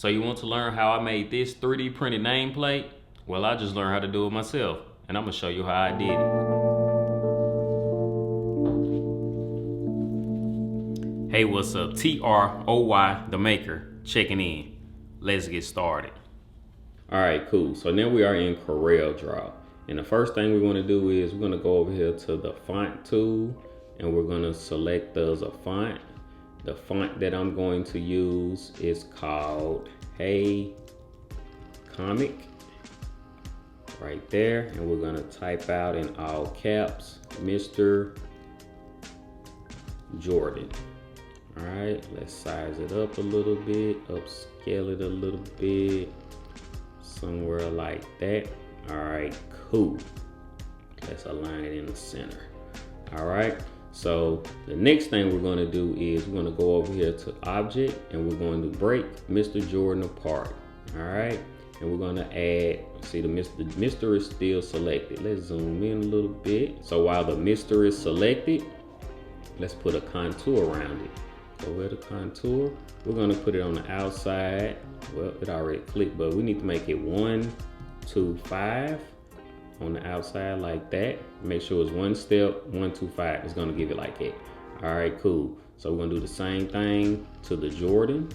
So you want to learn how I made this 3D printed nameplate? Well, I just learned how to do it myself, and I'm gonna show you how I did it. Hey, what's up? TROY, the maker, checking in. Let's get started. All right, cool. So now we are in CorelDRAW. And the first thing we wanna do is we're gonna go over here to the font tool, and we're gonna select as a font. The font that I'm going to use is called Hey Comic, right there. And we're gonna type out in all caps, Mr. Jordan. All right, let's size it up a little bit, upscale it a little bit, somewhere like that. All right, cool. Let's align it in the center. All right. So the next thing we're going to do is we're going to go over here to object, and we're going to break Mr. Jordan apart. All right. And we're going to add, see the Mr. is still selected. Let's zoom in a little bit. So while the Mr. is selected, let's put a contour around it. Go with the contour. We're going to put it on the outside. Well, it already clicked, but we need to make it 1, 2, 5. On the outside like that. Make sure it's 1 step, 1, 2, 5. It's gonna give it like that. All right, cool. So we're gonna do the same thing to the Jordan.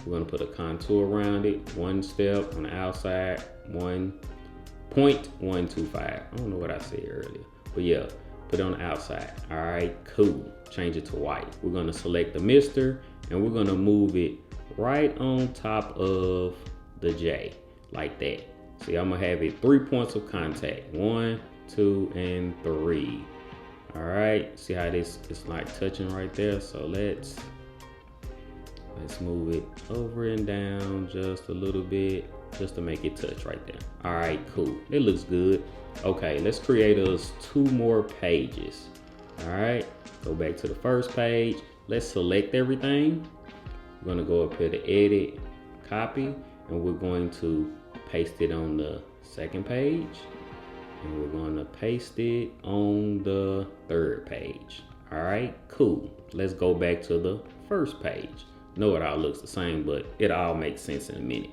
We're gonna put a contour around it, 1 step on the outside, 1.125. I don't know what I said earlier, but yeah, put it on the outside. All right, cool. Change it to white. We're gonna select the Mr. and we're gonna move it right on top of the J, like that. See, I'm gonna have it 3 points of contact. 1, 2, and 3. All right, see how this is like touching right there? So let's move it over and down just a little bit, just to make it touch right there. All right, cool. It looks good. Okay, let's create us 2 more pages. All right, go back to the first page. Let's select everything. We're gonna go up here to edit, copy, and we're going to paste it on the second page, and we're going to paste it on the third page. All right, cool. Let's go back to the first page. No, it all looks the same, but it all makes sense in a minute.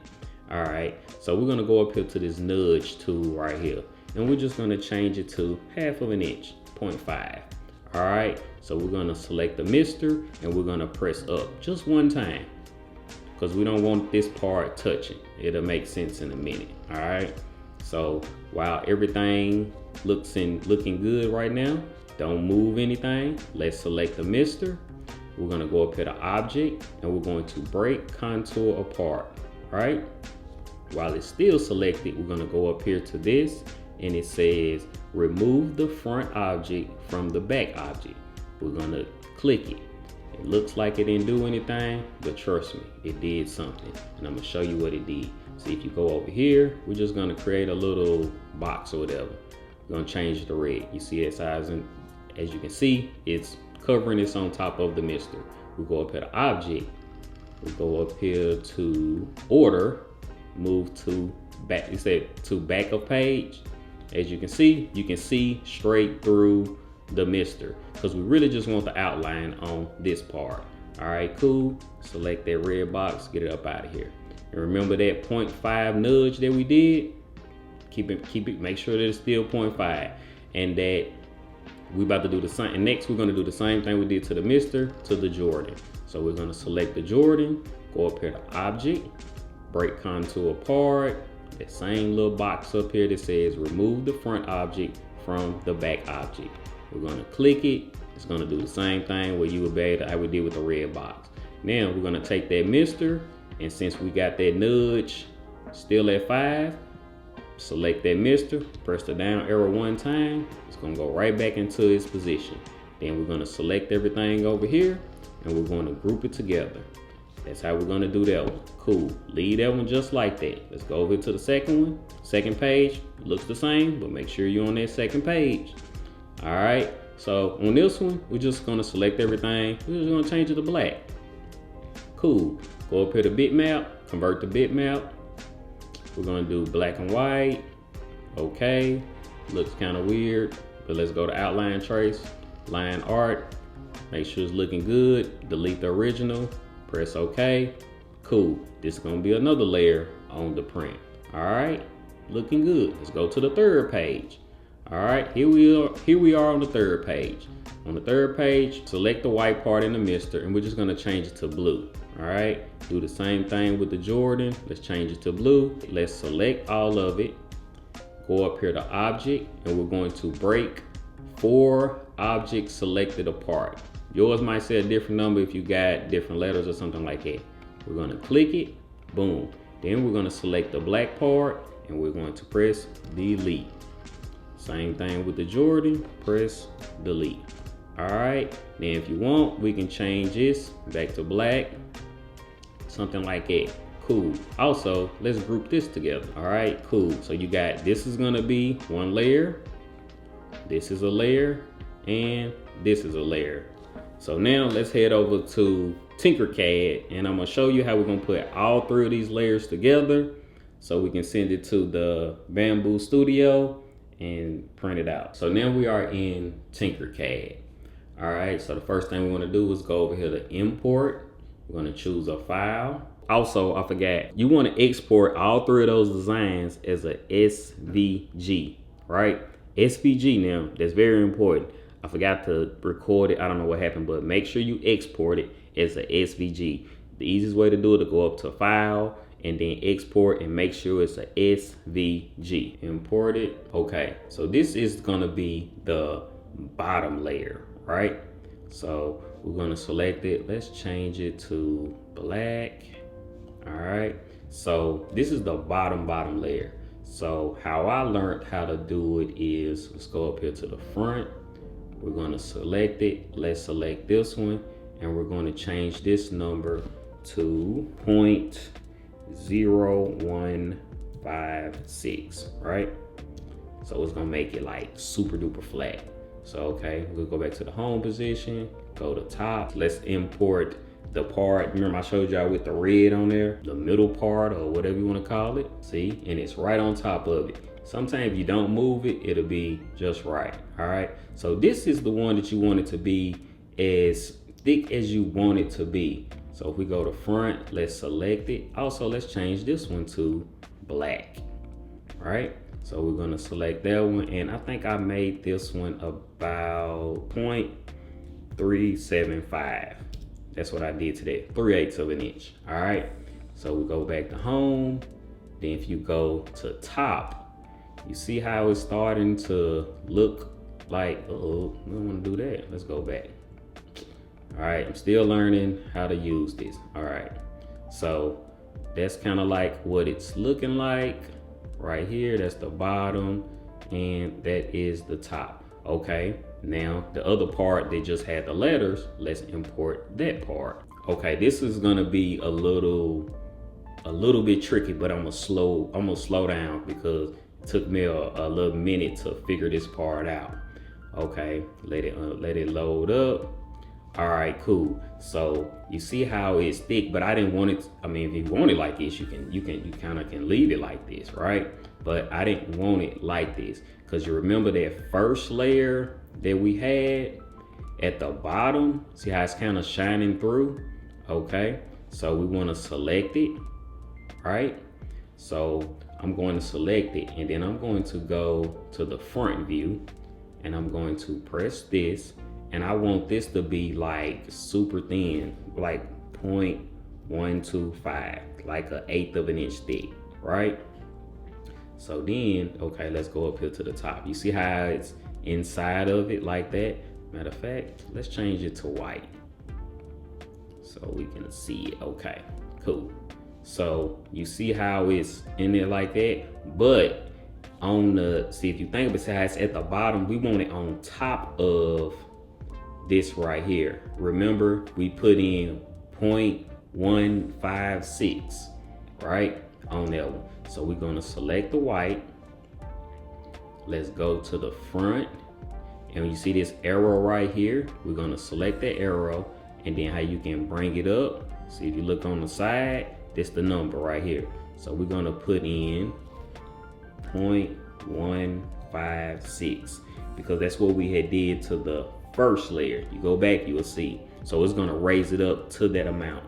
All right, so we're going to go up here to this nudge tool right here, and we're just going to change it to 1/2 inch, 0.5. All right, so we're going to select the Mr. and we're going to press up just 1 time, because we don't want this part touching. It'll make sense in a minute. All right, so while everything looking good right now, don't move anything. Let's select the Mr. We're gonna go up here to object, and we're going to break contour apart. All right, while it's still selected, we're gonna go up here to this, and it says remove the front object from the back object. We're gonna click it. It looks like it didn't do anything, but trust me, it did something. And I'm gonna show you what it did. See, if you go over here, we're just gonna create a little box or whatever. We're gonna change the red. You see it sizing, as you can see, it's covering this on top of the Mr. We go up here to object. We go up here to order, move to back, it said to back of page. As you can see straight through the Mr. because we really just want the outline on this part. All right, cool. Select that red box, get it up out of here. And remember that 0.5 nudge that we did? Keep it, make sure that it's still 0.5. And that we about to do the same. And next we're gonna do the same thing we did to the Mr. to the Jordan. So we're gonna select the Jordan, go up here to object, break contour apart, that same little box up here that says remove the front object from the back object. We're gonna click it. It's gonna do the same thing where you would be able to, how we did with the red box. Now we're gonna take that Mr. and since we got that nudge still at 5, select that Mr. Press the down arrow 1 time. It's gonna go right back into its position. Then we're gonna select everything over here and we're gonna group it together. That's how we're gonna do that one. Cool. Leave that one just like that. Let's go over to the second one. Second page looks the same, but make sure you're on that second page. All right, so on this one, we're just gonna select everything. We're just gonna change it to black. Cool. Go up here to bitmap, convert to bitmap. We're gonna do black and white. Okay, looks kind of weird, but let's go to outline trace, line art. Make sure it's looking good. Delete the original, press OK. Cool. This is gonna be another layer on the print. All right, looking good. Let's go to the third page. All right, here we are on the third page. On the third page, select the white part in the mister, and we're just gonna change it to blue. All right, do the same thing with the Jordan. Let's change it to blue. Let's select all of it. Go up here to object, and we're going to break 4 objects selected apart. Yours might say a different number if you got different letters or something like that. We're gonna click it, boom. Then we're gonna select the black part, and we're going to press delete. Same thing with the Jordan, press delete. All right, then if you want, we can change this back to black, something like that. Cool. Also, let's group this together. All right, cool. So you got, this is gonna be one layer, this is a layer, and this is a layer. So now let's head over to Tinkercad, and I'm gonna show you how we're gonna put all 3 of these layers together so we can send it to the Bamboo Studio and print it out. So now we are in Tinkercad. All right, so the first thing we wanna do is go over here to import. We're gonna choose a file. Also, I forgot, you wanna export all 3 of those designs as a SVG, right? SVG now, that's very important. I forgot to record it, I don't know what happened, but make sure you export it as a SVG. The easiest way to do it is to go up to file and then export and make sure it's a SVG. Import it, okay. So this is gonna be the bottom layer, right? So we're gonna select it, let's change it to black. All right, so this is the bottom layer. So how I learned how to do it is, let's go up here to the front. We're gonna select it, let's select this one, and we're gonna change this number to 0.0156, right? So it's gonna make it like super duper flat. So okay, we'll go back to the home position, go to top. Let's import the part, remember I showed y'all with the red on there, the middle part or whatever you wanna call it, see? And it's right on top of it. Sometimes if you don't move it, it'll be just right, all right? So this is the one that you want it to be as thick as you want it to be. So if we go to front, let's select it. Also, let's change this one to black, all right? So we're gonna select that one, and I think I made this one about 0.375. That's what I did today, 3/8 of an inch, all right? So we go back to home. Then if you go to top, you see how it's starting to look like, uh-oh, we don't wanna do that. Let's go back. All right, I'm still learning how to use this. All right, so that's kind of like what it's looking like right here. That's the bottom, and that is the top. Okay, now the other part that just had the letters, let's import that part. Okay, this is gonna be a little bit tricky, but I'm gonna slow down because it took me a little minute to figure this part out. Okay, let it load up. All right, cool. So you see how it's thick, but I didn't want it. I mean, if you want it like this, you kind of can leave it like this, right? But I didn't want it like this because you remember that first layer that we had at the bottom. See how it's kind of shining through? Okay, so we want to select it, right? So I'm going to select it, and then I'm going to go to the front view, and I'm going to press this. And I want this to be like super thin, like 0.125, like 1/8 of an inch thick, right? So then, okay, let's go up here to the top. You see how it's inside of it like that? Matter of fact, let's change it to white so we can see it. Okay, cool. So you see how it's in there like that, but on the, see if you think about how it's at the bottom, we want it on top of this right here. Remember, we put in 0.156, right, on that one. So we're gonna select the white. Let's go to the front. And when you see this arrow right here, we're gonna select the arrow, and then how you can bring it up. See if you look on the side, this the number right here. So we're gonna put in 0.156 because that's what we had did to the first layer. You go back, you will see. So it's gonna raise it up to that amount,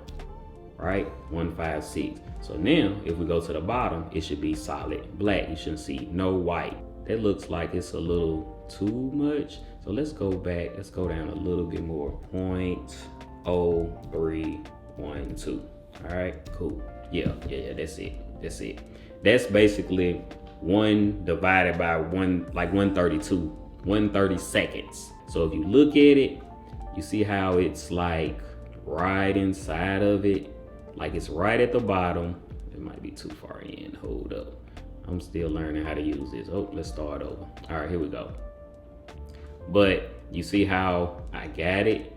right? 156. So now if we go to the bottom, it should be solid black. You shouldn't see no white. That looks like it's a little too much. So let's go back, let's go down a little bit more. 0.0312. All right, cool. Yeah, that's it. That's basically 1 divided by 130 seconds. So if you look at it, you see how it's like right inside of it, like it's right at the bottom. It might be too far in, hold up. I'm still learning how to use this. Oh, let's start over. All right, here we go. But you see how I got it?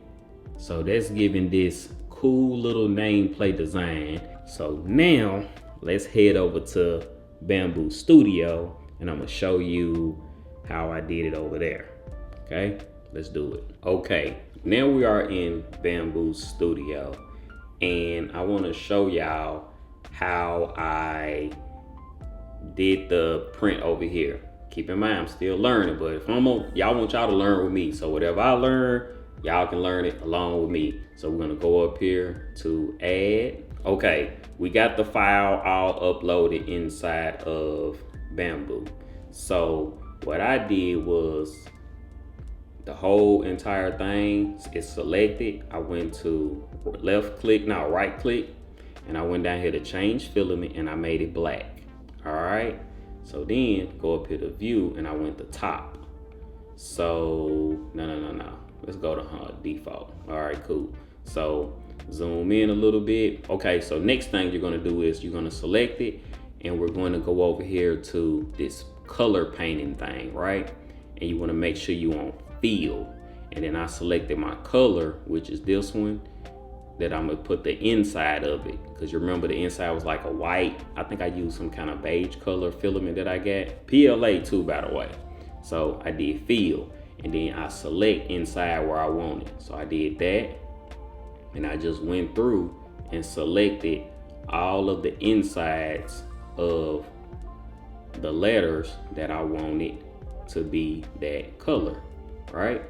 So that's giving this cool little nameplate design. So now let's head over to Bamboo Studio and I'm gonna show you how I did it over there. Okay, let's do it. Okay, now we are in Bamboo Studio and I wanna show y'all how I did the print over here. Keep in mind, I'm still learning, but if y'all want y'all to learn with me. So whatever I learn, y'all can learn it along with me. So we're gonna go up here to add. Okay, we got the file all uploaded inside of Bamboo. So what I did was the whole entire thing is selected. I went to right click, and I went down here to change filament and I made it black. All right, so then go up here to view and I went to top. So no. Let's go to default. All right, cool. So zoom in a little bit. Okay, so next thing you're gonna do is you're gonna select it and we're going to go over here to this color painting thing, right? And you wanna make sure you on fill. And then I selected my color, which is this one, that I'm gonna put the inside of it. Cause you remember the inside was like a white. I think I used some kind of beige color filament that I got. PLA too, by the way. So I did fill. And then I select inside where I want it. So I did that. And I just went through and selected all of the insides of the letters that I wanted to be that color, right?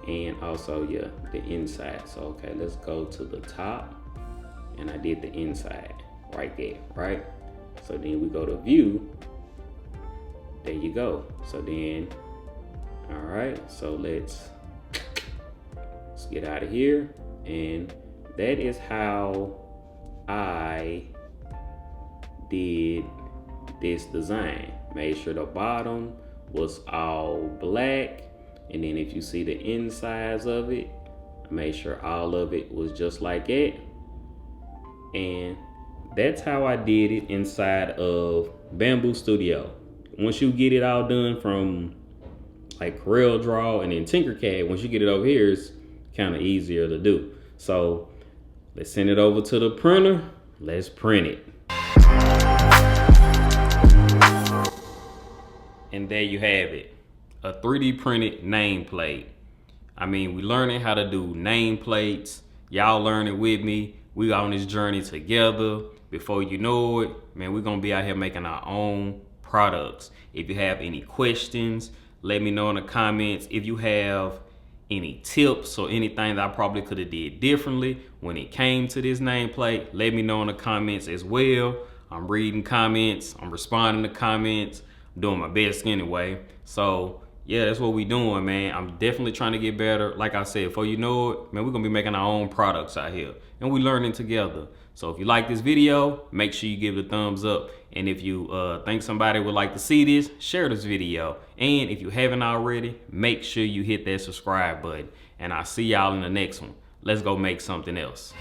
And also, yeah, the inside. So, okay, let's go to the top. And I did the inside right there, right? So then we go to view. There you go. So then, all right, so let's get out of here. And that is how I did this design. Made sure the bottom was all black. And then if you see the insides of it, I made sure all of it was just like it. And that's how I did it inside of Bamboo Studio. Once you get it all done from like Corel Draw and then Tinkercad, once you get it over here, it's kind of easier to do. So let's send it over to the printer. Let's print it. And there you have it, a 3D printed nameplate. I mean, we learning how to do nameplates. Y'all learning with me. We on this journey together. Before you know it, man, we're gonna be out here making our own products. If you have any questions, let me know in the comments. If you have any tips or anything that I probably could have did differently when it came to this nameplate, let me know in the comments as well. I'm reading comments, I'm responding to comments, I'm doing my best anyway. So yeah, that's what we doing, man. I'm definitely trying to get better. Like I said, before you know it, man, we're gonna be making our own products out here and we learning together. So if you like this video, make sure you give it a thumbs up. And if you think somebody would like to see this, share this video. And if you haven't already, make sure you hit that subscribe button. And I'll see y'all in the next one. Let's go make something else.